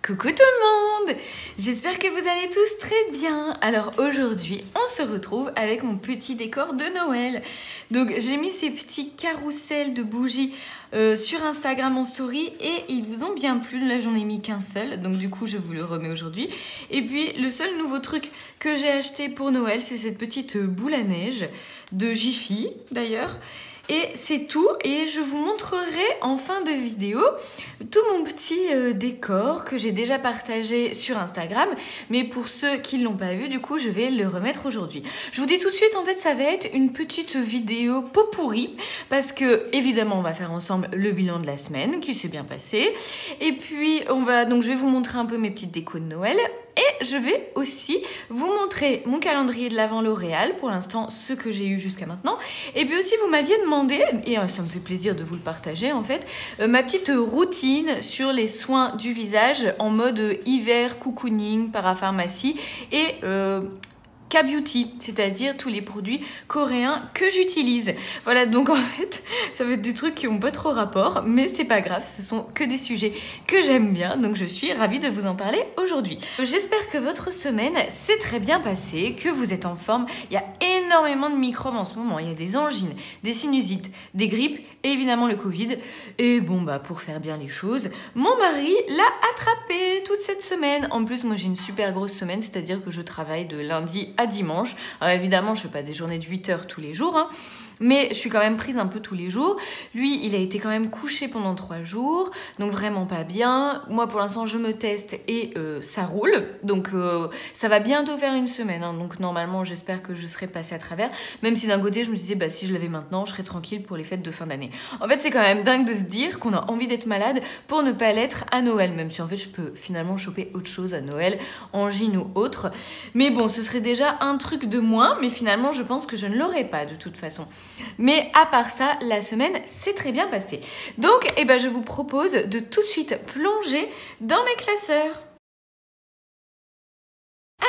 Coucou tout le monde! J'espère que vous allez tous très bien. Alors aujourd'hui, on se retrouve avec mon petit décor de Noël. Donc j'ai mis ces petits carousels de bougies sur Instagram en story et ils vous ont bien plu. Là j'en ai mis qu'un seul, donc du coup je vous le remets aujourd'hui. Et puis le seul nouveau truc que j'ai acheté pour Noël, c'est cette petite boule à neige de Jiffy d'ailleurs. Et c'est tout, et je vous montrerai en fin de vidéo tout mon petit décor que j'ai déjà partagé sur Instagram. Mais pour ceux qui ne l'ont pas vu, du coup, je vais le remettre aujourd'hui. Je vous dis tout de suite, en fait, ça va être une petite vidéo pot pourri. Parce que, évidemment, on va faire ensemble le bilan de la semaine qui s'est bien passé. Et puis, donc je vais vous montrer un peu mes petites décos de Noël. Et je vais aussi vous montrer mon calendrier de l'Avent L'Oréal, pour l'instant ce que j'ai eu jusqu'à maintenant. Et puis aussi vous m'aviez demandé, et ça me fait plaisir de vous le partager en fait, ma petite routine sur les soins du visage en mode hiver, cocooning, parapharmacie et K-beauty, c'est-à-dire tous les produits coréens que j'utilise. Voilà, donc en fait, ça va être des trucs qui n'ont pas trop rapport, mais c'est pas grave, ce sont que des sujets que j'aime bien, donc je suis ravie de vous en parler aujourd'hui. J'espère que votre semaine s'est très bien passée, que vous êtes en forme. Il y a énormément de microbes en ce moment, il y a des angines, des sinusites, des grippes et évidemment le Covid. Et bon, bah pour faire bien les choses, mon mari l'a attrapé toute cette semaine. En plus, moi j'ai une super grosse semaine, c'est-à-dire que je travaille de lundi à dimanche. Alors évidemment, je fais pas des journées de 8 heures tous les jours, hein, mais je suis quand même prise un peu tous les jours. Lui, il a été quand même couché pendant 3 jours, donc vraiment pas bien. Moi, pour l'instant, je me teste et ça roule. Donc, ça va bientôt faire une semaine. Hein, donc, normalement, j'espère que je serai passée à travers. Même si d'un côté, je me disais, bah, si je l'avais maintenant, je serais tranquille pour les fêtes de fin d'année. En fait, c'est quand même dingue de se dire qu'on a envie d'être malade pour ne pas l'être à Noël. Même si, en fait, je peux finalement choper autre chose à Noël, angine ou autre. Mais bon, ce serait déjà un truc de moins. Mais finalement, je pense que je ne l'aurais pas de toute façon. Mais à part ça, la semaine s'est très bien passée. Donc, je vous propose de tout de suite plonger dans mes classeurs.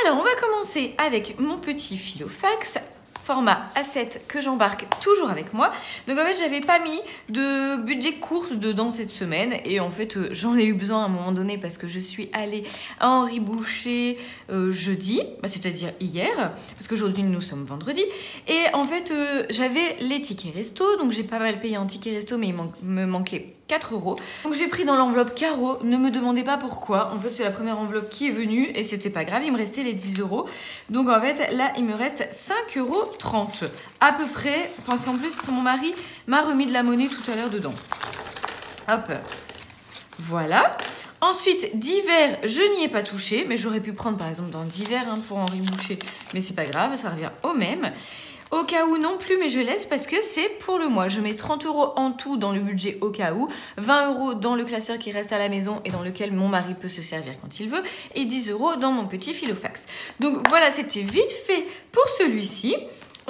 Alors, on va commencer avec mon petit Filofax, format A7 que j'embarque toujours avec moi. Donc en fait, j'avais pas mis de budget course dedans cette semaine et en fait, j'en ai eu besoin à un moment donné parce que je suis allée à Henri Boucher jeudi, c'est-à-dire hier, parce qu'aujourd'hui nous sommes vendredi. Et en fait, j'avais les tickets resto, donc j'ai pas mal payé en tickets resto, mais il me manquait 4 €. Donc j'ai pris dans l'enveloppe Caro, ne me demandez pas pourquoi. En fait, c'est la première enveloppe qui est venue et c'était pas grave, il me restait les 10 €. Donc en fait, là, il me reste 5,30 € à peu près, parce qu'en plus, mon mari m'a remis de la monnaie tout à l'heure dedans. Hop, voilà. Ensuite, d'hiver, je n'y ai pas touché, mais j'aurais pu prendre par exemple dans d'hiver pour Henri Boucher, mais c'est pas grave, ça revient au même. Au cas où non plus, mais je laisse parce que c'est pour le mois. Je mets 30 € en tout dans le budget au cas où, 20 € dans le classeur qui reste à la maison et dans lequel mon mari peut se servir quand il veut, et 10 € dans mon petit Filofax. Donc voilà, c'était vite fait pour celui-ci.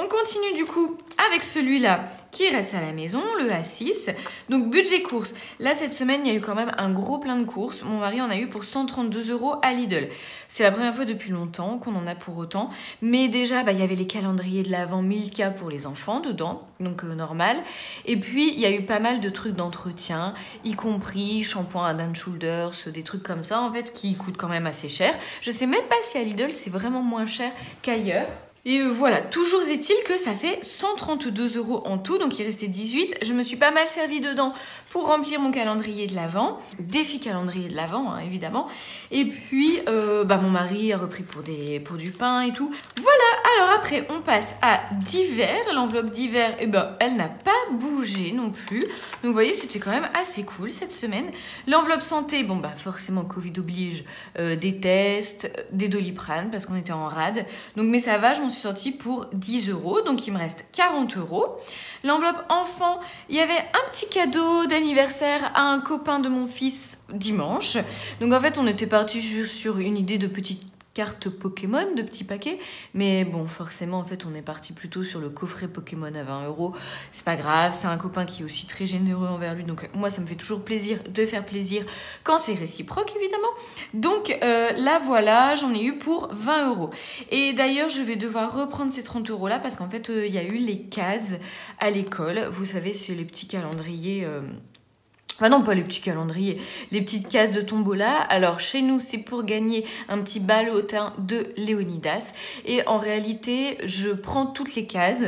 On continue du coup avec celui-là qui reste à la maison, le A6. Donc budget course. Là, cette semaine, il y a eu quand même un gros plein de courses. Mon mari en a eu pour 132 € à Lidl. C'est la première fois depuis longtemps qu'on en a pour autant. Mais déjà, il y avait les calendriers de l'Avent Milka pour les enfants dedans, donc normal. Et puis, il y a eu pas mal de trucs d'entretien, y compris shampoing Head & Shoulders, des trucs comme ça, en fait, qui coûtent quand même assez cher. Je sais même pas si à Lidl, c'est vraiment moins cher qu'ailleurs. Et voilà, toujours est-il que ça fait 132 € en tout, donc il restait 18. Je me suis pas mal servi dedans pour remplir mon calendrier de l'Avent, défi calendrier de l'Avent, hein, évidemment. Et puis, mon mari a repris pour du pain et tout. Voilà, alors après, on passe à d'hiver. L'enveloppe d'hiver, elle n'a pas bougé non plus. Donc vous voyez, c'était quand même assez cool cette semaine. L'enveloppe santé, forcément, Covid oblige, des tests, des Doliprane, parce qu'on était en rade. Donc, mais ça va, je m'en suis sortie pour 10 €, donc il me reste 40 €. L'enveloppe enfant, il y avait un petit cadeau d'anniversaire à un copain de mon fils dimanche. Donc en fait, on était parti juste sur une idée de petite carte Pokémon, de petits paquets, mais bon, forcément, en fait, on est parti plutôt sur le coffret Pokémon à 20 €. C'est pas grave, c'est un copain qui est aussi très généreux envers lui, donc moi, ça me fait toujours plaisir de faire plaisir quand c'est réciproque, évidemment. Donc là, voilà, j'en ai eu pour 20 €. Et d'ailleurs, je vais devoir reprendre ces 30 € là, parce qu'en fait, il y a eu les cases à l'école. Vous savez, c'est les petits calendriers Ah non, pas les petits calendriers, les petites cases de tombola. Alors chez nous, c'est pour gagner un petit ballotin de Léonidas. Et en réalité, je prends toutes les cases,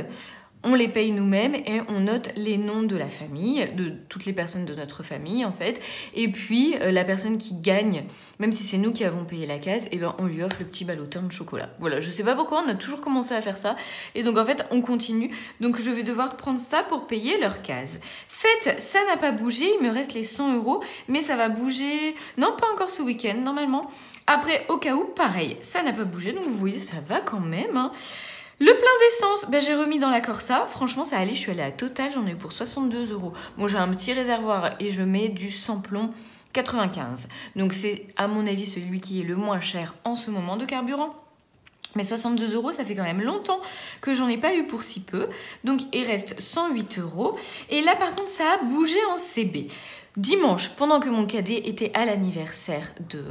on les paye nous-mêmes et on note les noms de la famille, de toutes les personnes de notre famille en fait. Et puis la personne qui gagne, même si c'est nous qui avons payé la case, et ben on lui offre le petit ballotin de chocolat. Voilà, je sais pas pourquoi on a toujours commencé à faire ça. Et donc en fait on continue. Donc je vais devoir prendre ça pour payer leur case. Faites, ça n'a pas bougé, il me reste les 100 €, mais ça va bouger, non pas encore ce week-end normalement. Après au cas où, pareil, ça n'a pas bougé, donc vous voyez ça va quand même hein. Le plein d'essence, ben, j'ai remis dans la Corsa. Franchement, ça allait. Je suis allée à Total, j'en ai eu pour 62 €. Bon, j'ai un petit réservoir et je mets du sans-plomb 95. Donc, c'est à mon avis celui qui est le moins cher en ce moment de carburant. Mais 62 €, ça fait quand même longtemps que j'en ai pas eu pour si peu. Donc, il reste 108 €. Et là, par contre, ça a bougé en CB. Dimanche, pendant que mon cadet était à l'anniversaire de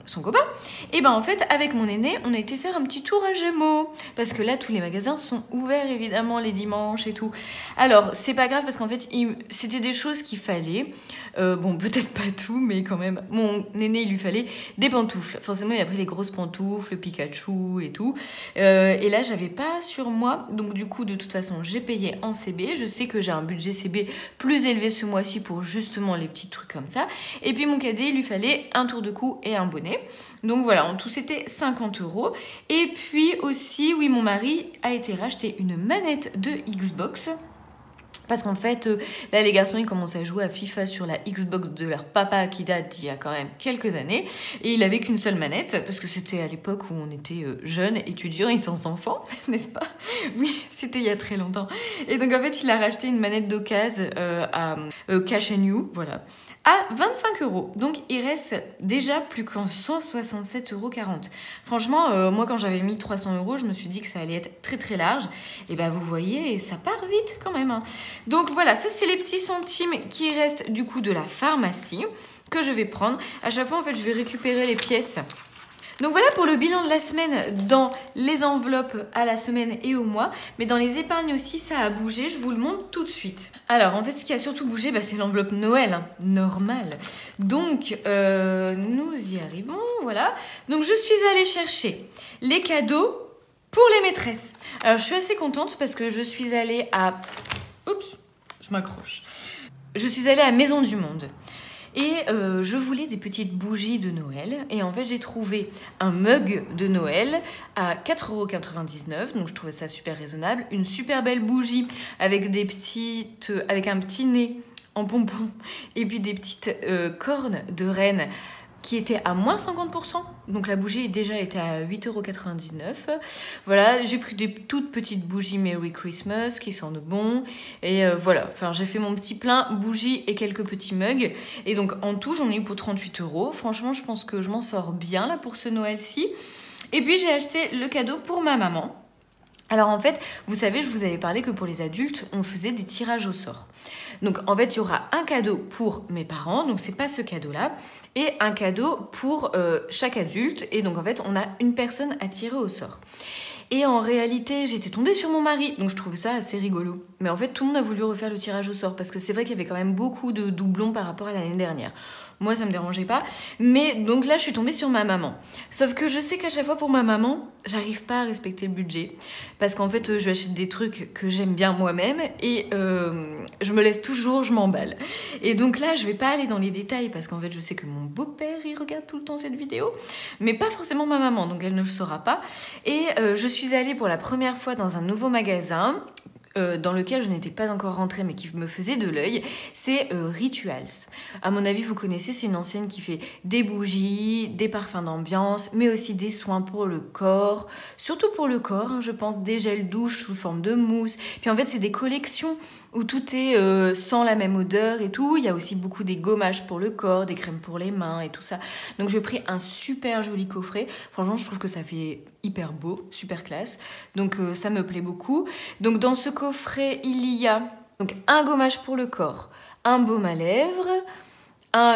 son copain, et ben en fait, avec mon aîné, on a été faire un petit tour à Gémeaux. Parce que là, tous les magasins sont ouverts, évidemment, les dimanches et tout. Alors, c'est pas grave, parce qu'en fait, c'était des choses qu'il fallait. Bon, peut-être pas tout, mais quand même, mon aîné, il lui fallait des pantoufles. Forcément, il a pris les grosses pantoufles, le Pikachu et tout. Et là, j'avais pas sur moi. Donc, du coup, de toute façon, j'ai payé en CB. Je sais que j'ai un budget CB plus élevé ce mois-ci pour justement les petits trucs comme ça. Et puis mon cadet, il lui fallait un tour de cou et un bonnet. Donc voilà, en tout c'était 50 €. Et puis aussi, oui, mon mari a été racheter une manette de Xbox. Parce qu'en fait, là, les garçons, ils commencent à jouer à FIFA sur la Xbox de leur papa qui date d'il y a quand même quelques années. Et il avait qu'une seule manette, parce que c'était à l'époque où on était jeunes, étudiants et sans enfants, n'est-ce pas? Oui, c'était il y a très longtemps. Et donc, en fait, il a racheté une manette d'occasion à Cash & You, voilà, à 25 €. Donc, il reste déjà plus qu'en 167,40 €. Franchement, moi, quand j'avais mis 300 €, je me suis dit que ça allait être très, très large. Et ben, vous voyez, ça part vite quand même, hein. Donc voilà, ça c'est les petits centimes qui restent du coup de la pharmacie que je vais prendre. À chaque fois en fait je vais récupérer les pièces. Donc voilà pour le bilan de la semaine dans les enveloppes à la semaine et au mois. Mais dans les épargnes aussi ça a bougé, je vous le montre tout de suite. Alors en fait ce qui a surtout bougé c'est l'enveloppe Noël, hein, normale. Donc nous y arrivons, voilà. Donc je suis allée chercher les cadeaux pour les maîtresses. Alors je suis assez contente parce que je suis allée à... Oups, je m'accroche. Je suis allée à Maison du Monde et je voulais des petites bougies de Noël. Et en fait, j'ai trouvé un mug de Noël à 4,99 €. Donc, je trouvais ça super raisonnable. Une super belle bougie avec avec un petit nez en pompon et puis des petites cornes de reine qui était à moins 50%. Donc la bougie déjà était à 8,99 €. Voilà, j'ai pris des toutes petites bougies Merry Christmas qui sentent bon. Et voilà, enfin j'ai fait mon petit plein bougies et quelques petits mugs. Et donc en tout, j'en ai eu pour 38 €. Franchement, je pense que je m'en sors bien là pour ce Noël-ci. Et puis j'ai acheté le cadeau pour ma maman. Alors en fait, vous savez, je vous avais parlé que pour les adultes, on faisait des tirages au sort. Donc en fait, il y aura un cadeau pour mes parents, donc c'est pas ce cadeau-là, et un cadeau pour chaque adulte. Et donc en fait, on a une personne à tirer au sort. Et en réalité, j'étais tombée sur mon mari, donc je trouvais ça assez rigolo. Mais en fait, tout le monde a voulu refaire le tirage au sort, parce que c'est vrai qu'il y avait quand même beaucoup de doublons par rapport à l'année dernière. Moi, ça me dérangeait pas. Mais donc là, je suis tombée sur ma maman. Sauf que je sais qu'à chaque fois pour ma maman, j'arrive pas à respecter le budget. Parce qu'en fait, je lui achète des trucs que j'aime bien moi-même. Et je me laisse toujours, je m'emballe. Et donc là, je vais pas aller dans les détails. Parce qu'en fait, je sais que mon beau-père, il regarde tout le temps cette vidéo. Mais pas forcément ma maman. Donc elle ne le saura pas. Et je suis allée pour la première fois dans un nouveau magasin dans lequel je n'étais pas encore rentrée mais qui me faisait de l'œil, c'est Rituals. À mon avis, vous connaissez, c'est une enseigne qui fait des bougies, des parfums d'ambiance, mais aussi des soins pour le corps, surtout pour le corps, hein, je pense, des gels douche sous forme de mousse. Puis en fait, c'est des collections où tout est sans la même odeur et tout. Il y a aussi beaucoup des gommages pour le corps, des crèmes pour les mains et tout ça. Donc j'ai pris un super joli coffret. Franchement, je trouve que ça fait hyper beau, super classe. Donc ça me plaît beaucoup. Donc dans ce coffret, il y a donc un gommage pour le corps, un baume à lèvres,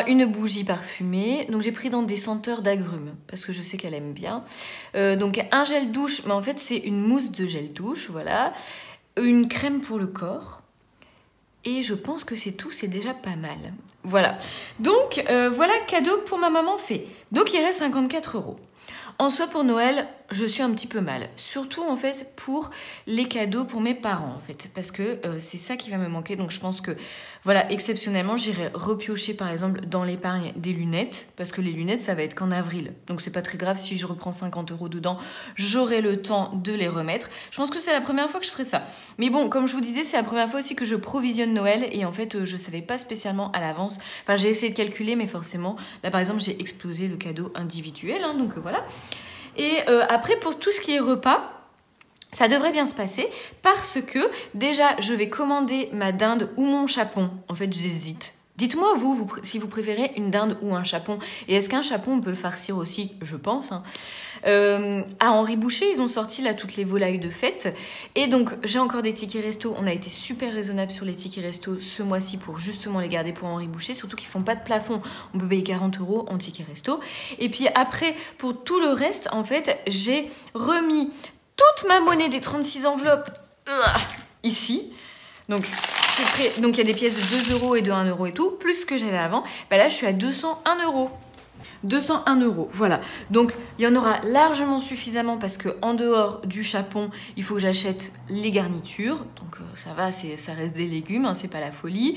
une bougie parfumée. Donc j'ai pris dans des senteurs d'agrumes parce que je sais qu'elle aime bien. Donc un gel douche, mais en fait c'est une mousse de gel douche, voilà. Une crème pour le corps. Et je pense que c'est tout, c'est déjà pas mal. Voilà. Donc, voilà, cadeau pour ma maman fait. Donc, il reste 54 €. En soi, pour Noël, je suis un petit peu mal. Surtout, en fait, pour les cadeaux pour mes parents, en fait. Parce que c'est ça qui va me manquer. Donc, je pense que, voilà, exceptionnellement, j'irai repiocher, par exemple, dans l'épargne des lunettes. Parce que les lunettes, ça va être qu'en avril. Donc, c'est pas très grave. Si je reprends 50 € dedans, j'aurai le temps de les remettre. Je pense que c'est la première fois que je ferai ça. Mais bon, comme je vous disais, c'est la première fois aussi que je provisionne Noël. Et en fait, je savais pas spécialement à l'avance. Enfin, j'ai essayé de calculer, mais forcément, là, par exemple, j'ai explosé le cadeau individuel. Hein, donc, voilà. Et après, pour tout ce qui est repas, ça devrait bien se passer parce que déjà, je vais commander ma dinde ou mon chapon. En fait, j'hésite. Dites-moi, vous, si vous préférez une dinde ou un chapon. Et est-ce qu'un chapon, on peut le farcir aussi? Je pense. Hein. À Henri Boucher, ils ont sorti là toutes les volailles de fête. Et donc, j'ai encore des tickets resto. On a été super raisonnable sur les tickets resto ce mois-ci pour justement les garder pour Henri Boucher. Surtout qu'ils font pas de plafond. On peut payer 40 € en tickets resto. Et puis après, pour tout le reste, en fait, j'ai remis toute ma monnaie des 36 enveloppes ici. Donc, donc il y a des pièces de 2 € et de 1 € et tout, plus ce que j'avais avant. Bah là, je suis à 201 €. 201 €, voilà. Donc, il y en aura largement suffisamment parce que en dehors du chapon, il faut que j'achète les garnitures. Donc, ça va, ça reste des légumes, hein, c'est pas la folie.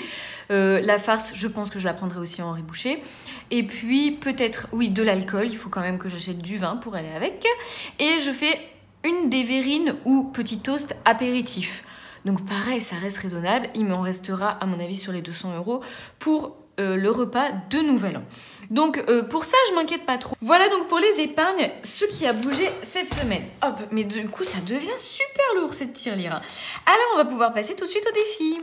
La farce, je pense que je la prendrai aussi en Henri Boucher. Et puis, peut-être, oui, de l'alcool. Il faut quand même que j'achète du vin pour aller avec. Et je fais une des verrines ou petit toast apéritif. Donc pareil, ça reste raisonnable. Il m'en restera, à mon avis, sur les 200 € pour le repas de Nouvel An. Donc pour ça, je m'inquiète pas trop. Voilà donc pour les épargnes, ce qui a bougé cette semaine. Hop, mais du coup, ça devient super lourd cette tirelire. Alors, on va pouvoir passer tout de suite au défi.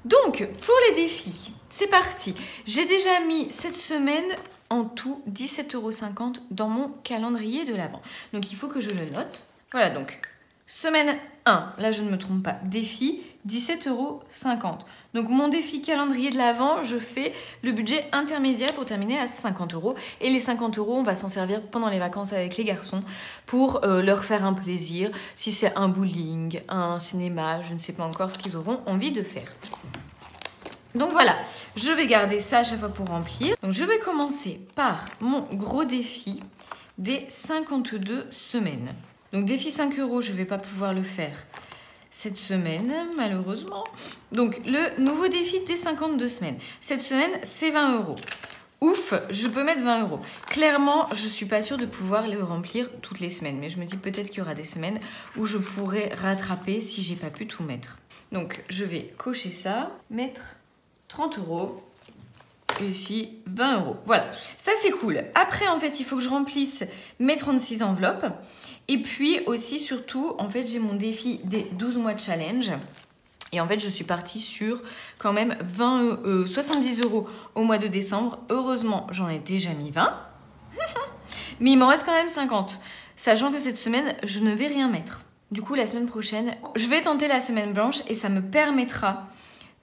Donc, pour les défis, c'est parti. J'ai déjà mis cette semaine en tout 17,50 € dans mon calendrier de l'Avent. Donc, il faut que je le note. Voilà donc. Semaine 1, là je ne me trompe pas, défi 17,50 €. Donc mon défi calendrier de l'Avent, je fais le budget intermédiaire pour terminer à 50 €. Et les 50 €, on va s'en servir pendant les vacances avec les garçons pour leur faire un plaisir. Si c'est un bowling, un cinéma, je ne sais pas encore ce qu'ils auront envie de faire. Donc voilà, je vais garder ça à chaque fois pour remplir. Donc je vais commencer par mon gros défi des 52 semaines. Donc défi 5 €, je ne vais pas pouvoir le faire cette semaine, malheureusement. Donc le nouveau défi des 52 semaines. Cette semaine, c'est 20 €. Ouf, je peux mettre 20 €. Clairement, je ne suis pas sûre de pouvoir le remplir toutes les semaines. Mais je me dis peut-être qu'il y aura des semaines où je pourrais rattraper si j'ai pas pu tout mettre. Donc je vais cocher ça, mettre 30 €. Et ici, 20 €. Voilà, ça c'est cool. Après, en fait, il faut que je remplisse mes 36 enveloppes. Et puis aussi, surtout, en fait, j'ai mon défi des 12 mois de challenge. Et en fait, je suis partie sur quand même 70 € au mois de décembre. Heureusement, j'en ai déjà mis 20. Mais il m'en reste quand même 50. Sachant que cette semaine, je ne vais rien mettre. Du coup, la semaine prochaine, je vais tenter la semaine blanche et ça me permettra,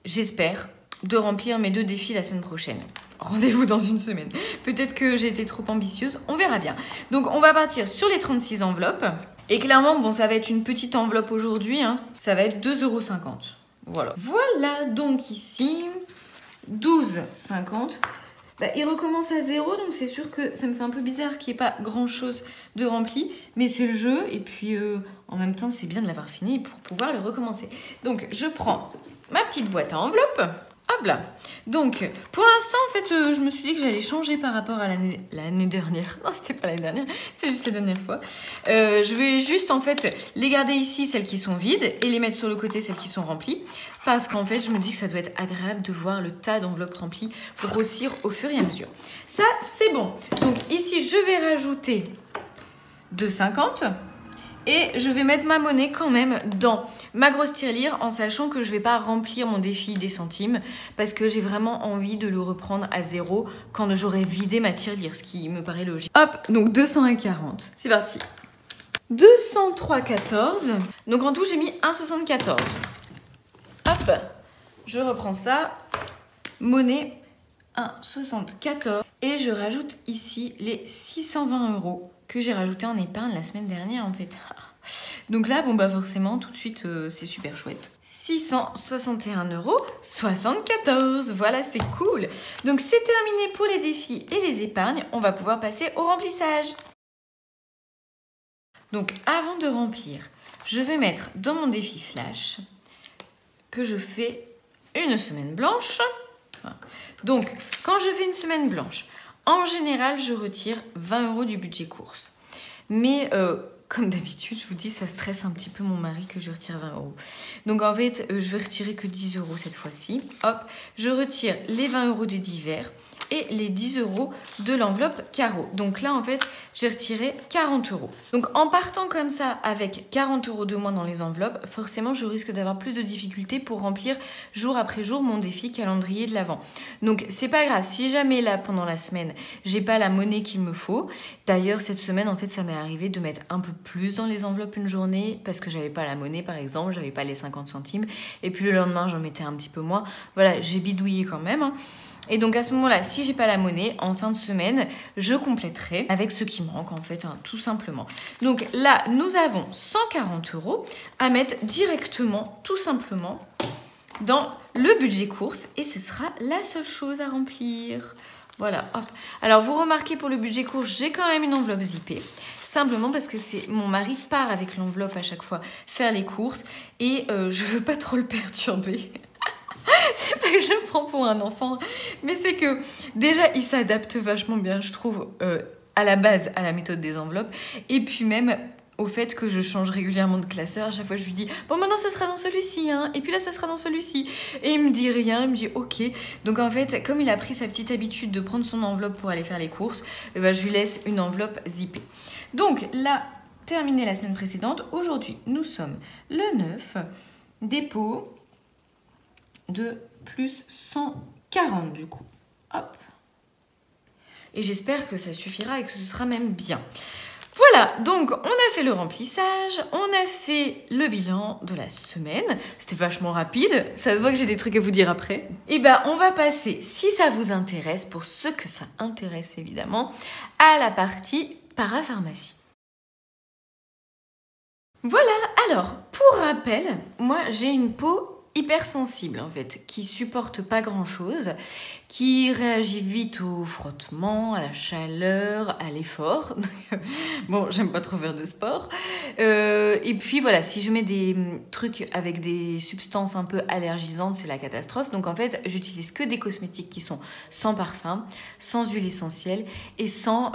j'espère, de remplir mes 2 défis la semaine prochaine. Rendez-vous dans une semaine. Peut-être que j'ai été trop ambitieuse, on verra bien. Donc on va partir sur les 36 enveloppes. Et clairement, bon, ça va être une petite enveloppe aujourd'hui. Hein. Ça va être 2,50 €. Voilà. Voilà, donc ici, 12,50 €. Bah, il recommence à 0, donc c'est sûr que ça me fait un peu bizarre qu'il n'y ait pas grand-chose de rempli. Mais c'est le jeu, et puis en même temps, c'est bien de l'avoir fini pour pouvoir le recommencer. Donc je prends ma petite boîte à enveloppe. Hop là. Donc, pour l'instant, en fait, je me suis dit que j'allais changer par rapport à l'année dernière. Non, c'était pas l'année dernière, c'est juste la dernière fois. Je vais juste, en fait, les garder ici, celles qui sont vides, et les mettre sur le côté, celles qui sont remplies. Parce qu'en fait, je me dis que ça doit être agréable de voir le tas d'enveloppes remplies grossir au fur et à mesure. Ça, c'est bon. Donc, ici, je vais rajouter 2,50 €. Et je vais mettre ma monnaie quand même dans ma grosse tirelire en sachant que je ne vais pas remplir mon défi des centimes parce que j'ai vraiment envie de le reprendre à 0 quand j'aurai vidé ma tirelire, ce qui me paraît logique. Hop, donc 201,40. C'est parti. 203,14. Donc en tout, j'ai mis 1,74. Hop, je reprends ça. Monnaie 1,74. Et je rajoute ici les 620 € que j'ai rajouté en épargne la semaine dernière en fait. Donc là, bon bah forcément, tout de suite, c'est super chouette. 661,74 €. Voilà, c'est cool. Donc c'est terminé pour les défis et les épargnes. On va pouvoir passer au remplissage. Donc avant de remplir, je vais mettre dans mon défi flash que je fais une semaine blanche. Donc quand je fais une semaine blanche, en général, je retire 20 € du budget course. Mais comme d'habitude, je vous dis, ça stresse un petit peu mon mari que je retire 20 €. Donc en fait, je vais retirer que 10 € cette fois-ci. Hop, je retire les 20 € de divers et les 10 € de l'enveloppe carreau. Donc là, en fait, j'ai retiré 40 €. Donc en partant comme ça, avec 40 € de moins dans les enveloppes, forcément, je risque d'avoir plus de difficultés pour remplir jour après jour mon défi calendrier de l'Avent. Donc c'est pas grave, si jamais là, pendant la semaine, j'ai pas la monnaie qu'il me faut. D'ailleurs, cette semaine, en fait, ça m'est arrivé de mettre un peu plus dans les enveloppes une journée parce que j'avais pas la monnaie, par exemple, j'avais pas les 50 centimes. Et puis le lendemain, j'en mettais un petit peu moins. Voilà, j'ai bidouillé quand même. Et donc à ce moment-là, si j'ai pas la monnaie, en fin de semaine, je compléterai avec ce qui manque en fait, tout simplement. Donc là, nous avons 140 € à mettre directement, tout simplement, dans le budget course et ce sera la seule chose à remplir. Voilà, hop. Alors vous remarquez pour le budget course, j'ai quand même une enveloppe zippée. Simplement parce que c'est mon mari part avec l'enveloppe à chaque fois faire les courses et je veux pas trop le perturber. C'est pas que je le prends pour un enfant, mais c'est que déjà il s'adapte vachement bien, je trouve, à la base à la méthode des enveloppes et puis même au fait que je change régulièrement de classeur. À chaque fois, je lui dis « Bon, maintenant, ça sera dans celui-ci, hein. Et puis là, ça sera dans celui-ci. » Et il me dit rien, il me dit « Ok. » Donc, en fait, comme il a pris sa petite habitude de prendre son enveloppe pour aller faire les courses, eh ben, je lui laisse une enveloppe zippée. Donc, là, terminé la semaine précédente. Aujourd'hui, nous sommes le 9, dépôt de plus 140 du coup. Hop. Et j'espère que ça suffira et que ce sera même bien. Voilà, donc on a fait le remplissage, on a fait le bilan de la semaine. C'était vachement rapide, ça se voit que j'ai des trucs à vous dire après. Et ben on va passer, si ça vous intéresse, pour ceux que ça intéresse évidemment, à la partie parapharmacie. Voilà, alors pour rappel, moi j'ai une peau hypersensible en fait, qui supporte pas grand chose, qui réagit vite au frottement, à la chaleur, à l'effort. Bon, j'aime pas trop faire de sport. Et puis voilà, si je mets des trucs avec des substances un peu allergisantes, c'est la catastrophe. Donc en fait, j'utilise que des cosmétiques qui sont sans parfum, sans huile essentielle et sans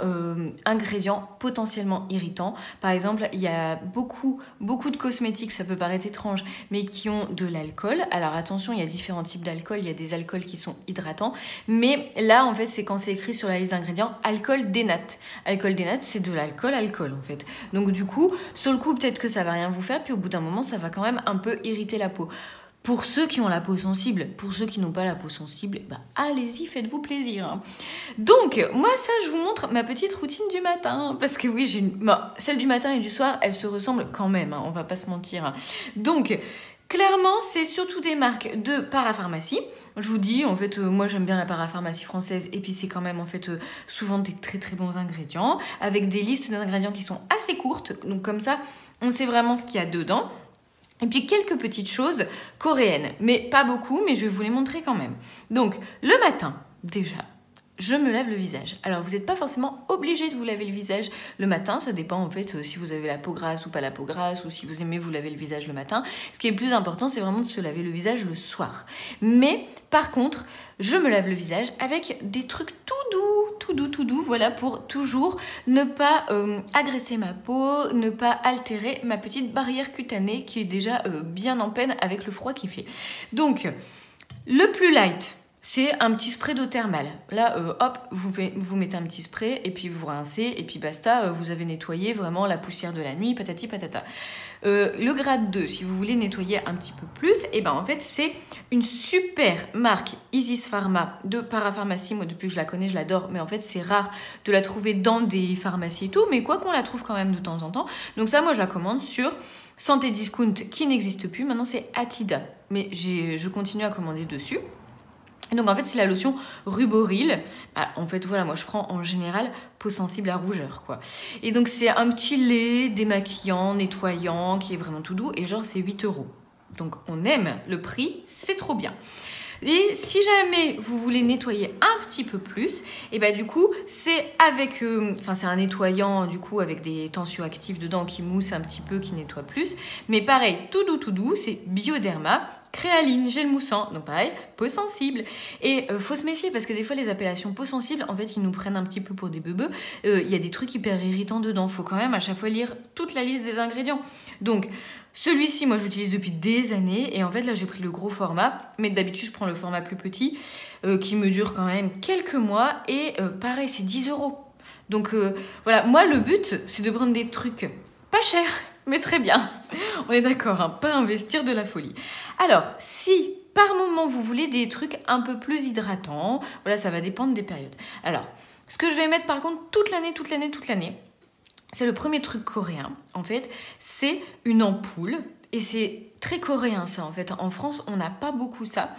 ingrédients potentiellement irritants. Par exemple, il y a beaucoup de cosmétiques, ça peut paraître étrange, mais qui ont de l'alcool. Alors attention, il y a différents types d'alcool. Il y a des alcools qui sont hydratants. Mais là, en fait, c'est quand c'est écrit sur la liste d'ingrédients, alcool dénate. Alcool dénate, c'est de l'alcool en fait. Donc du coup, sur le coup, peut-être que ça va rien vous faire. Puis au bout d'un moment, ça va quand même un peu irriter la peau. Pour ceux qui ont la peau sensible, pour ceux qui n'ont pas la peau sensible, bah allez-y, faites-vous plaisir. Donc, moi, ça, je vous montre ma petite routine du matin. Parce que oui, celle du matin et du soir, elles se ressemblent quand même, on va pas se mentir. Donc, clairement, c'est surtout des marques de parapharmacie. Je vous dis, en fait, moi j'aime bien la parapharmacie française et puis c'est quand même en fait souvent des très très bons ingrédients avec des listes d'ingrédients qui sont assez courtes. Donc comme ça, on sait vraiment ce qu'il y a dedans. Et puis quelques petites choses coréennes, mais pas beaucoup, mais je vais vous les montrer quand même. Donc le matin, déjà, je me lave le visage. Alors, vous n'êtes pas forcément obligé de vous laver le visage le matin. Ça dépend, en fait, si vous avez la peau grasse ou pas la peau grasse, ou si vous aimez vous laver le visage le matin. Ce qui est le plus important, c'est vraiment de se laver le visage le soir. Mais, par contre, je me lave le visage avec des trucs tout doux, voilà, pour toujours ne pas agresser ma peau, ne pas altérer ma petite barrière cutanée qui est déjà bien en peine avec le froid qu'il fait. Donc, le plus light, c'est un petit spray d'eau thermale. Là, hop, vous mettez un petit spray et puis vous rincez et puis basta, vous avez nettoyé vraiment la poussière de la nuit, patati patata. Le grade 2, si vous voulez nettoyer un petit peu plus, et ben en fait, c'est une super marque Isis Pharma de parapharmacie. Moi, depuis que je la connais, je l'adore, mais en fait, c'est rare de la trouver dans des pharmacies et tout, mais quoi qu'on la trouve quand même de temps en temps. Donc ça, moi, je la commande sur Santé Discount qui n'existe plus. Maintenant, c'est Atida, mais je continue à commander dessus. Donc en fait c'est la lotion Ruboril. En fait voilà, moi je prends en général peau sensible à rougeur quoi. Et donc c'est un petit lait démaquillant, nettoyant, qui est vraiment tout doux et genre c'est 8 €. Donc on aime le prix, c'est trop bien. Et si jamais vous voulez nettoyer un petit peu plus, et bah du coup c'est avec, c'est un nettoyant du coup avec des tensioactifs dedans qui mousse un petit peu, qui nettoie plus. Mais pareil, tout doux, c'est Bioderma Créaline, gel moussant, donc pareil, peau sensible. Et faut se méfier parce que des fois les appellations peau sensible, en fait ils nous prennent un petit peu pour des bebeux. Il y a des trucs hyper irritants dedans, faut quand même à chaque fois lire toute la liste des ingrédients. Donc celui-ci, moi je l'utilise depuis des années et en fait là j'ai pris le gros format, mais d'habitude je prends le format plus petit qui me dure quand même quelques mois et pareil c'est 10 €. Donc voilà, moi le but c'est de prendre des trucs pas chers mais très bien. On est d'accord, hein, pas investir de la folie. Alors, si par moment vous voulez des trucs un peu plus hydratants, voilà, ça va dépendre des périodes. Alors, ce que je vais mettre par contre toute l'année, c'est le premier truc coréen. En fait, c'est une ampoule et c'est très coréen ça en fait. En France, on n'a pas beaucoup ça.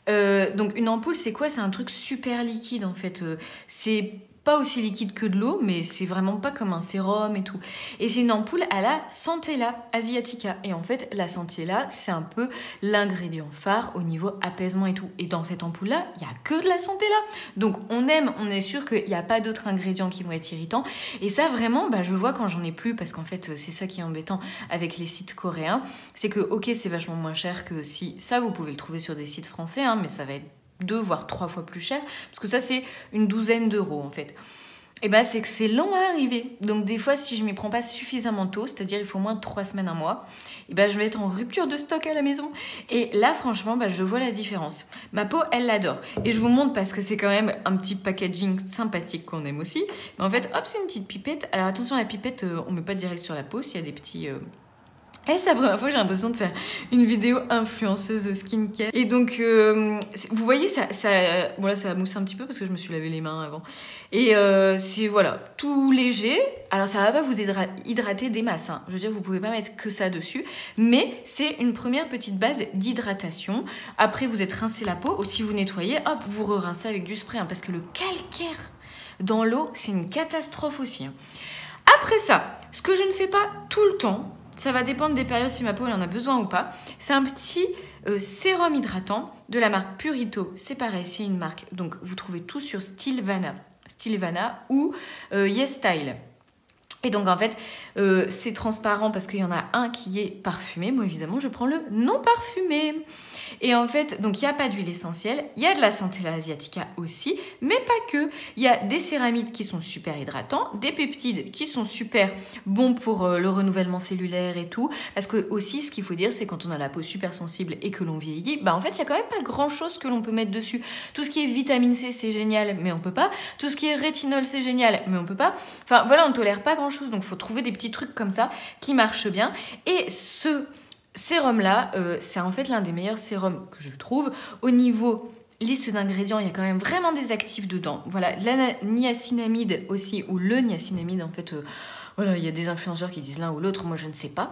Donc une ampoule, c'est quoi? C'est un truc super liquide en fait. C'est pas aussi liquide que de l'eau, mais c'est vraiment pas comme un sérum et tout. Et c'est une ampoule à la Centella asiatica. Et en fait, la Centella, c'est un peu l'ingrédient phare au niveau apaisement et tout. Et dans cette ampoule-là, il n'y a que de la Centella. Donc on est sûr qu'il n'y a pas d'autres ingrédients qui vont être irritants. Et ça, vraiment, je vois quand j'en ai plus, parce qu'en fait, c'est ça qui est embêtant avec les sites coréens. C'est que, ok, c'est vachement moins cher que si... Ça, vous pouvez le trouver sur des sites français, hein, mais ça va être 2 voire 3 fois plus cher, parce que ça c'est une douzaine d'euros en fait. Et c'est que c'est long à arriver. Donc des fois si je m'y prends pas suffisamment tôt, c'est-à-dire il faut au moins 3 semaines, un mois, je vais être en rupture de stock à la maison. Et là franchement je vois la différence. Ma peau elle l'adore. Et je vous montre parce que c'est quand même un petit packaging sympathique qu'on aime aussi. Mais en fait hop, c'est une petite pipette. Alors attention, la pipette on met pas direct sur la peau, s'il y a des petits... Et c'est la première fois que j'ai l'impression de faire une vidéo influenceuse de skincare. Et donc, vous voyez, ça a moussé un petit peu parce que je me suis lavé les mains avant. Et c'est, voilà, tout léger. Alors, ça va pas vous hydrater des masses, hein. Je veux dire, vous pouvez pas mettre que ça dessus. Mais c'est une première petite base d'hydratation. Après, vous êtes rincé la peau. Ou si vous nettoyez, hop, vous re-rincez avec du spray. Hein, parce que le calcaire dans l'eau, c'est une catastrophe aussi. Hein. Après ça, ce que je ne fais pas tout le temps, ça va dépendre des périodes si ma peau elle en a besoin ou pas. C'est un petit sérum hydratant de la marque Purito. C'est pareil, c'est une marque. Donc, vous trouvez tout sur Stilvana ou YesStyle. Et donc, en fait, c'est transparent parce qu'il y en a un qui est parfumé. Moi, évidemment, je prends le non parfumé. Et en fait, donc il n'y a pas d'huile essentielle, il y a de la Centella asiatica aussi, mais pas que. Il y a des céramides qui sont super hydratants, des peptides qui sont super bons pour le renouvellement cellulaire et tout. Parce que aussi, ce qu'il faut dire, c'est quand on a la peau super sensible et que l'on vieillit, en fait, il n'y a quand même pas grand-chose que l'on peut mettre dessus. Tout ce qui est vitamine C, c'est génial, mais on peut pas. Tout ce qui est rétinol, c'est génial, mais on peut pas. Enfin, voilà, on ne tolère pas grand-chose, donc il faut trouver des petits trucs comme ça qui marchent bien. Et ce sérum-là, c'est en fait l'un des meilleurs sérums que je trouve. Au niveau liste d'ingrédients, il y a quand même vraiment des actifs dedans. Voilà, la niacinamide aussi, ou le niacinamide, en fait, voilà, il y a des influenceurs qui disent l'un ou l'autre, moi je ne sais pas.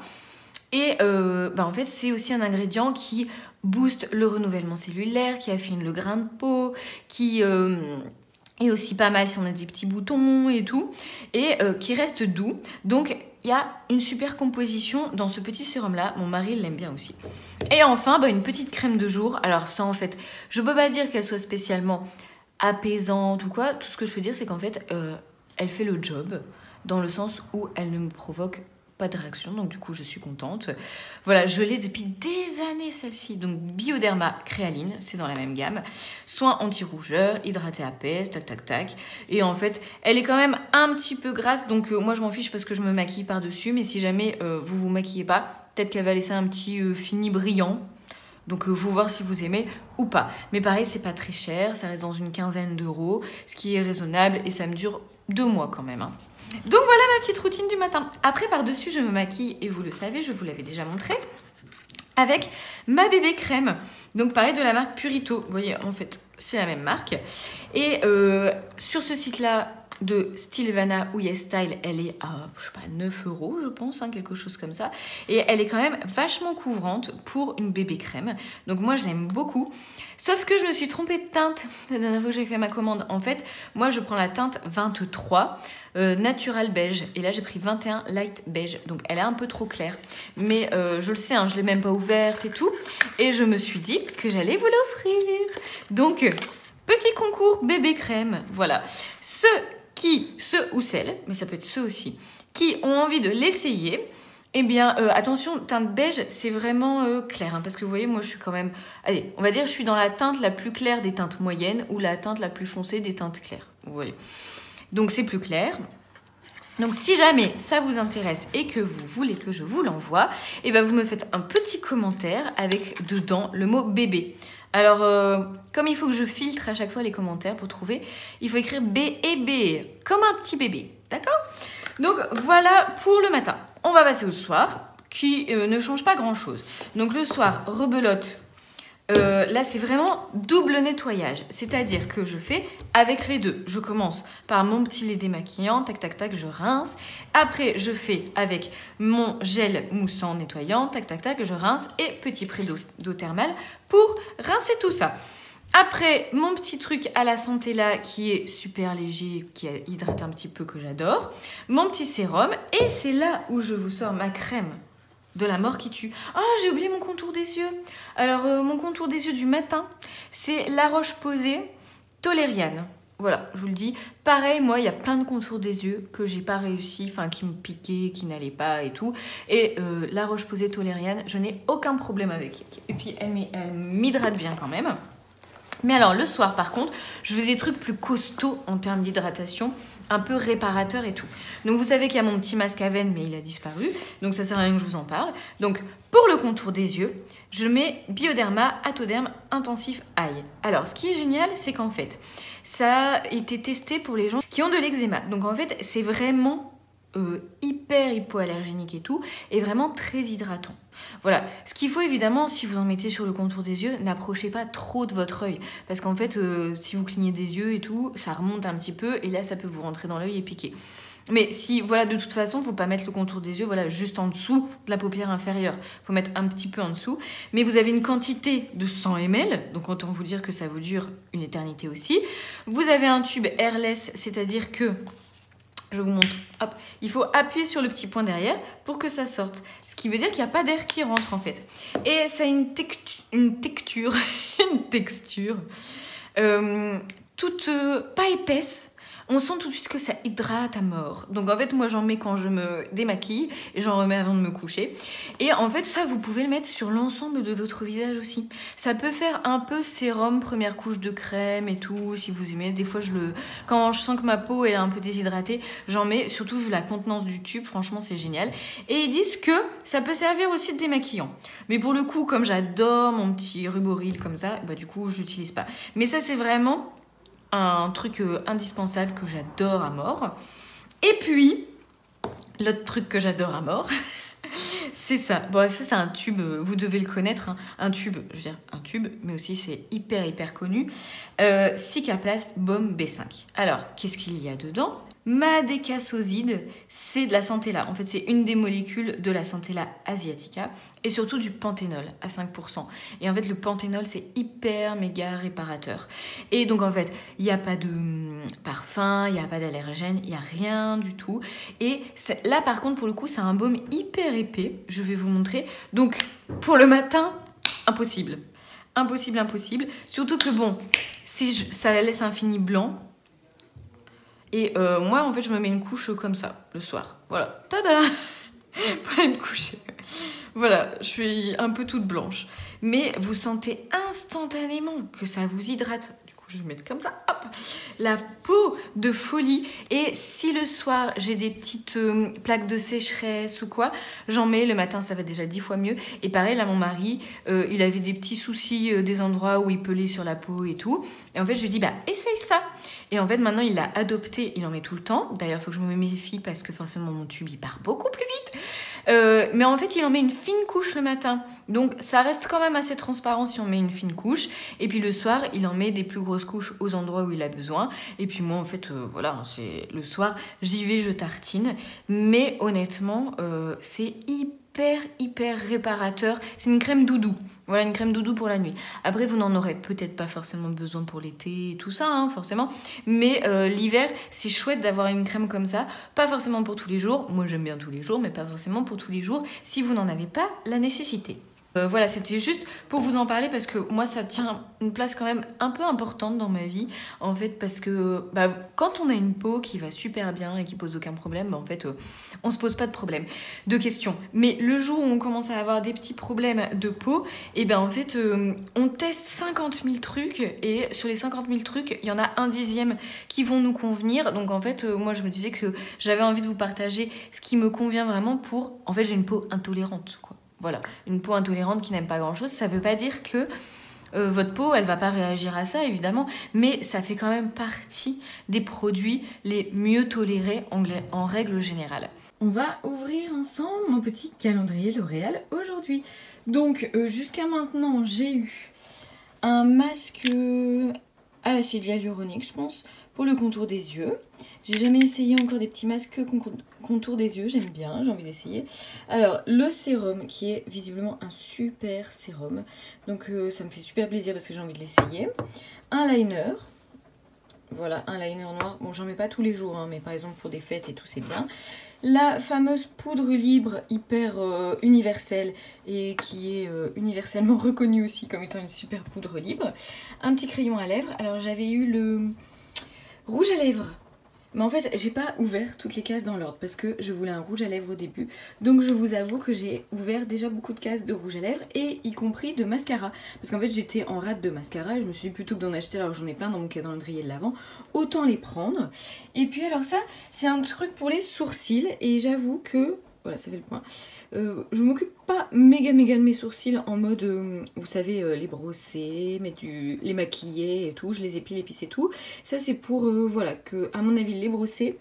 Et en fait, c'est aussi un ingrédient qui booste le renouvellement cellulaire, qui affine le grain de peau, qui est aussi pas mal si on a des petits boutons et tout, et qui reste doux. Donc, il y a une super composition dans ce petit sérum-là. Mon mari l'aime bien aussi. Et enfin, une petite crème de jour. Alors ça, en fait, je peux pas dire qu'elle soit spécialement apaisante ou quoi. Tout ce que je peux dire, c'est qu'en fait, elle fait le job, dans le sens où elle ne me provoque pas de réaction, donc du coup je suis contente. Voilà, je l'ai depuis des années celle-ci, donc Bioderma Créaline, c'est dans la même gamme. Soin anti-rougeur, hydraté apaise, tac tac tac. Et en fait, elle est quand même un petit peu grasse, donc moi je m'en fiche parce que je me maquille par-dessus, mais si jamais vous vous maquillez pas, peut-être qu'elle va laisser un petit fini brillant. Donc, vous voir si vous aimez ou pas. Mais pareil, c'est pas très cher, ça reste dans une quinzaine d'euros, ce qui est raisonnable et ça me dure 2 mois quand même. Hein. Donc voilà ma petite routine du matin. Après, par-dessus, je me maquille, et vous le savez, je vous l'avais déjà montré, avec ma bébé crème. Donc pareil, de la marque Purito. Vous voyez, en fait, c'est la même marque. Et sur ce site-là, de Stilvana ou Yes Style, elle est à, je sais pas, 9 € je pense, hein, quelque chose comme ça. Et elle est quand même vachement couvrante pour une bébé crème. Donc moi je l'aime beaucoup. Sauf que je me suis trompée de teinte la dernière fois que j'ai fait ma commande. En fait, moi je prends la teinte 23 Natural Beige. Et là j'ai pris 21 Light Beige. Donc elle est un peu trop claire. Mais je le sais, hein, je ne l'ai même pas ouverte et tout. Et je me suis dit que j'allais vous l'offrir. Donc, petit concours bébé crème. Voilà. Ceux ou celles, mais ça peut être ceux aussi, qui ont envie de l'essayer, eh bien, attention, teinte beige, c'est vraiment clair. Hein, parce que vous voyez, moi, je suis quand même... Allez, on va dire, je suis dans la teinte la plus claire des teintes moyennes ou la teinte la plus foncée des teintes claires. Vous voyez. Donc, c'est plus clair. Donc, si jamais ça vous intéresse et que vous voulez que je vous l'envoie, eh ben, vous me faites un petit commentaire avec dedans le mot bébé. Alors, comme il faut que je filtre à chaque fois les commentaires pour trouver, il faut écrire B et B, comme un petit bébé, d'accord? Donc, voilà pour le matin. On va passer au soir, qui ne change pas grand-chose. Donc, le soir, rebelote. Là, c'est vraiment double nettoyage. C'est-à-dire que je fais avec les deux. Je commence par mon petit lait démaquillant, tac, tac, tac, je rince. Après, je fais avec mon gel moussant nettoyant, tac, tac, tac, je rince. Et petit près d'eau thermale pour rincer tout ça. Après, mon petit truc à la santé là, qui est super léger, qui hydrate un petit peu, que j'adore. Mon petit sérum. Et c'est là où je vous sors ma crème de la mort qui tue. Ah, j'ai oublié mon contour des yeux. Alors, mon contour des yeux du matin, c'est La Roche-Posay Tolériane. Voilà, je vous le dis. Pareil, moi, il y a plein de contours des yeux que j'ai pas réussi, enfin, qui me piquaient, qui n'allaient pas et tout. Et La Roche-Posay Tolériane, je n'ai aucun problème avec. Et puis, elle m'hydrate bien quand même. Mais alors, le soir, par contre, je fais des trucs plus costauds en termes d'hydratation, un peu réparateurs et tout. Donc, vous savez qu'il y a mon petit masque à veines, mais il a disparu. Donc, ça sert à rien que je vous en parle. Donc, pour le contour des yeux, je mets Bioderma Atoderm Intensif Eye. Alors, ce qui est génial, c'est qu'en fait, ça a été testé pour les gens qui ont de l'eczéma. Donc, en fait, c'est vraiment hyper hypoallergénique et tout, et vraiment très hydratant. Voilà, ce qu'il faut évidemment, si vous en mettez sur le contour des yeux, n'approchez pas trop de votre œil, parce qu'en fait, si vous clignez des yeux et tout, ça remonte un petit peu, et là, ça peut vous rentrer dans l'œil et piquer. Mais si, voilà, de toute façon, faut pas mettre le contour des yeux, voilà, juste en dessous de la paupière inférieure. Faut mettre un petit peu en dessous. Mais vous avez une quantité de 100 ml, donc autant vous dire que ça vous dure une éternité aussi. Vous avez un tube airless, c'est-à-dire que je vous montre. Hop, il faut appuyer sur le petit point derrière pour que ça sorte. Ce qui veut dire qu'il n'y a pas d'air qui rentre en fait. Et ça a une texture, toute pas épaisse. On sent tout de suite que ça hydrate à mort. Donc en fait, moi j'en mets quand je me démaquille et j'en remets avant de me coucher. Et en fait, ça, vous pouvez le mettre sur l'ensemble de votre visage aussi. Ça peut faire un peu sérum, première couche de crème et tout, si vous aimez. Des fois, quand je sens que ma peau est un peu déshydratée, j'en mets, surtout vu la contenance du tube, franchement, c'est génial. Et ils disent que ça peut servir aussi de démaquillant. Mais pour le coup, comme j'adore mon petit Ruboril comme ça, bah du coup, je l'utilise pas. Mais ça, c'est vraiment un truc indispensable que j'adore à mort. Et puis, l'autre truc que j'adore à mort, c'est ça. Bon, ça, c'est un tube, vous devez le connaître. Hein. Un tube, je veux dire, un tube, mais aussi c'est hyper connu. Cicaplast Baume B5. Alors, qu'est-ce qu'il y a dedans ? Madécassoside, c'est de la centella. En fait, c'est une des molécules de la centella asiatica et surtout du panthénol à 5%. Et en fait, le panthénol, c'est hyper méga réparateur. Et donc, en fait, il n'y a pas de parfum, il n'y a pas d'allergène, il n'y a rien du tout. Et là, par contre, pour le coup, c'est un baume hyper épais. Je vais vous montrer. Donc, pour le matin, impossible. Impossible. Surtout que, bon, ça laisse un fini blanc. Et moi, en fait, je me mets une couche comme ça, le soir. Voilà. Tada. Pour aller me coucher. Voilà, je suis un peu toute blanche. Mais vous sentez instantanément que ça vous hydrate. Du coup, je vais mettre comme ça, hop, la peau de folie. Et si le soir, j'ai des petites plaques de sécheresse ou quoi, j'en mets. Le matin, ça va déjà 10 fois mieux. Et pareil, là, mon mari, il avait des petits soucis des endroits où il pelait sur la peau et tout. Et en fait, je lui dis, bah, essaye ça. Et en fait, maintenant, il l'a adopté. Il en met tout le temps. D'ailleurs, il faut que je me méfie parce que forcément, mon tube, il part beaucoup plus vite. Mais en fait, il en met une fine couche le matin. Donc, ça reste quand même assez transparent si on met une fine couche. Et puis le soir, il en met des plus grosses couches aux endroits où il a besoin. Et puis moi, en fait, voilà, c'est le soir, j'y vais, je tartine. Mais honnêtement, c'est hyper réparateur. C'est une crème doudou. Voilà, une crème doudou pour la nuit. Après, vous n'en aurez peut-être pas forcément besoin pour l'été et tout ça, hein, forcément. Mais l'hiver, c'est chouette d'avoir une crème comme ça. Pas forcément pour tous les jours. Moi, j'aime bien tous les jours, mais pas forcément pour tous les jours si vous n'en avez pas la nécessité. Voilà, c'était juste pour vous en parler parce que moi, ça tient une place quand même un peu importante dans ma vie. En fait, parce que quand on a une peau qui va super bien et qui pose aucun problème, en fait, on se pose pas de questions. Mais le jour où on commence à avoir des petits problèmes de peau, et ben en fait, on teste 50 000 trucs et sur les 50 000 trucs, il y en a un dixième qui vont nous convenir. Donc en fait, moi, je me disais que j'avais envie de vous partager ce qui me convient vraiment pour... En fait, j'ai une peau intolérante, quoi. Voilà, une peau intolérante qui n'aime pas grand-chose, ça veut pas dire que votre peau, elle va pas réagir à ça, évidemment, mais ça fait quand même partie des produits les mieux tolérés en règle générale. On va ouvrir ensemble mon petit calendrier L'Oréal aujourd'hui. Donc, jusqu'à maintenant, j'ai eu un masque à l'acide hyaluronique, je pense, pour le contour des yeux. J'ai jamais essayé encore des petits masques contour des yeux, j'aime bien, j'ai envie d'essayer. Alors, le sérum qui est visiblement un super sérum. Donc ça me fait super plaisir parce que j'ai envie de l'essayer. Un liner. Voilà, un liner noir. Bon, j'en mets pas tous les jours, hein, mais par exemple pour des fêtes et tout, c'est bien. La fameuse poudre libre hyper universelle et qui est universellement reconnue aussi comme étant une super poudre libre. Un petit crayon à lèvres. Alors, j'avais eu le rouge à lèvres. Mais en fait, j'ai pas ouvert toutes les cases dans l'ordre parce que je voulais un rouge à lèvres au début. Donc je vous avoue que j'ai ouvert déjà beaucoup de cases de rouge à lèvres et y compris de mascara. Parce qu'en fait, j'étais en rate de mascara et je me suis dit plutôt que d'en acheter alors que j'en ai plein dans mon calendrier de l'avant, autant les prendre. Et puis alors ça, c'est un truc pour les sourcils et j'avoue que... Voilà, ça fait le point. Je m'occupe pas méga de mes sourcils en mode, vous savez, les brosser, les maquiller et tout. Je les épile et puis c'est tout. Ça c'est pour, voilà, que à mon avis les brosser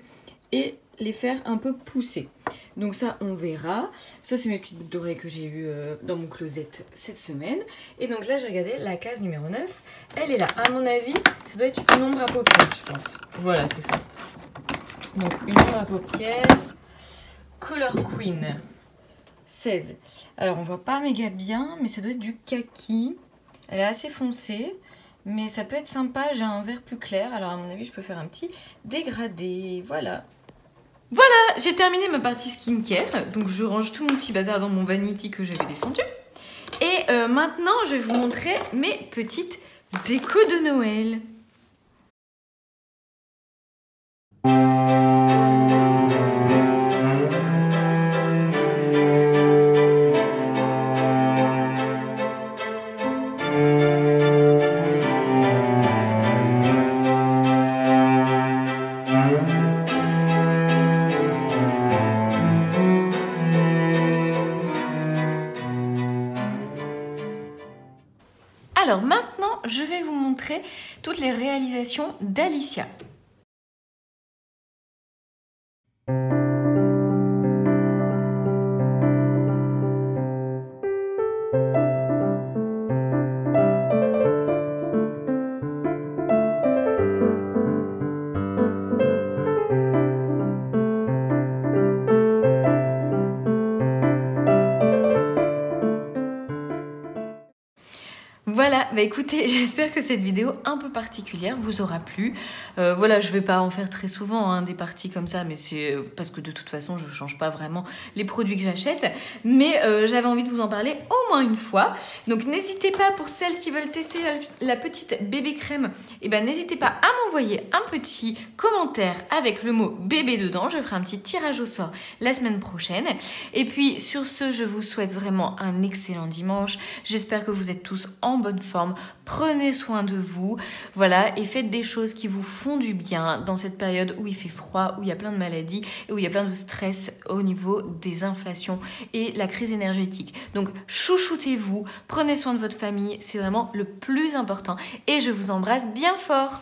et les faire un peu pousser. Donc ça on verra. Ça c'est mes petites boucles d'oreilles que j'ai eues dans mon closet cette semaine. Et donc là j'ai regardé la case numéro 9. Elle est là. À mon avis, ça doit être une ombre à paupières, je pense. Voilà, c'est ça. Donc une ombre à paupières. Color Queen 16. Alors on voit pas méga bien, mais ça doit être du kaki. Elle est assez foncée, mais ça peut être sympa. J'ai un vert plus clair, alors à mon avis je peux faire un petit dégradé. Voilà. Voilà, j'ai terminé ma partie skincare. Donc je range tout mon petit bazar dans mon vanity que j'avais descendu. Et maintenant je vais vous montrer mes petites décos de Noël. Alors maintenant, je vais vous montrer toutes les réalisations d'Alicia. Voilà, bah écoutez, j'espère que cette vidéo un peu particulière vous aura plu. Voilà, je vais pas en faire très souvent hein, des parties comme ça, mais c'est parce que de toute façon, je change pas vraiment les produits que j'achète. Mais j'avais envie de vous en parler au moins une fois. Donc n'hésitez pas, pour celles qui veulent tester la petite bébé crème, et ben n'hésitez pas à m'envoyer un petit commentaire avec le mot bébé dedans. Je ferai un petit tirage au sort la semaine prochaine. Et puis sur ce, je vous souhaite vraiment un excellent dimanche. J'espère que vous êtes tous en bonne forme, prenez soin de vous, voilà, et faites des choses qui vous font du bien dans cette période où il fait froid, où il y a plein de maladies et où il y a plein de stress au niveau des inflations et la crise énergétique. Donc chouchoutez-vous, prenez soin de votre famille, c'est vraiment le plus important et je vous embrasse bien fort.